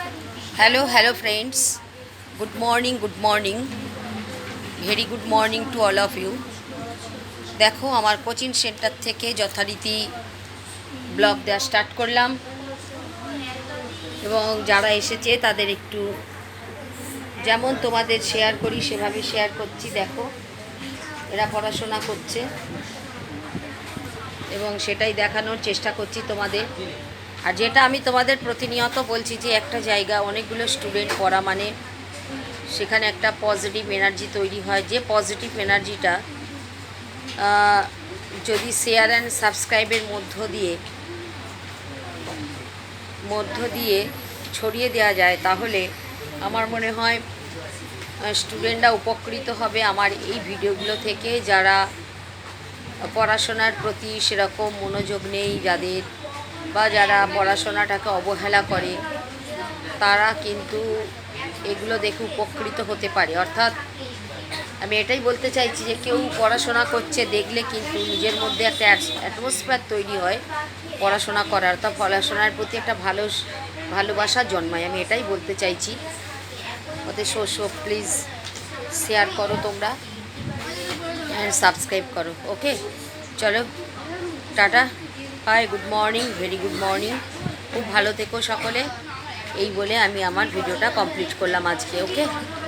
Hello friends. Good morning, very good morning to all of you. দেখো আমার coaching centre থেকে যথারীতি blog দেওয়া স্টার্ট করলাম এবং যারা এসেছে তাদের একটু যেমন তোমাদের শেয়ার করি সেভাবে শেয়ার করছি। দেখো এরা পড়াশোনা করছে এবং সেটাই দেখানোর চেষ্টা করছি তোমাদের। আর যেটা আমি তোমাদের প্রতিনিয়ত বলছি যে একটা জায়গা অনেকগুলো স্টুডেন্ট পড়া মানে সেখানে একটা পজিটিভ এনার্জি তৈরি হয়, যে পজিটিভ এনার্জিটা যদি শেয়ার অ্যান্ড সাবস্ক্রাইবের মধ্য দিয়ে ছড়িয়ে দেওয়া যায় তাহলে আমার মনে হয় স্টুডেন্টরা উপকৃত হবে আমার এই ভিডিওগুলো থেকে। যারা পড়াশোনার প্রতি সেরকম মনোযোগ নেই যাদের, বা যারা পড়াশোনাটাকে অবহেলা করে, তারা কিন্তু এগুলো দেখে উপকৃত হতে পারে। অর্থাৎ আমি এটাই বলতে চাইছি যে কেউ পড়াশোনা করছে দেখলে কিন্তু নিজের মধ্যে একটা অ্যাটমসফিয়ার তৈরি হয় পড়াশোনা করার, অর্থাৎ পড়াশোনার প্রতি একটা ভালোবাসা জন্মায়। আমি এটাই বলতে চাইছি। ওতে প্লিজ শেয়ার করো তোমরা অ্যান্ড সাবস্ক্রাইব করো। ওকে, চলো tata, hi, good morning, very good morning. খুব ভালো থেকো সকলে, এই বলে আমি আমার ভিডিওটা কমপ্লিট করলাম আজকে। ওকে।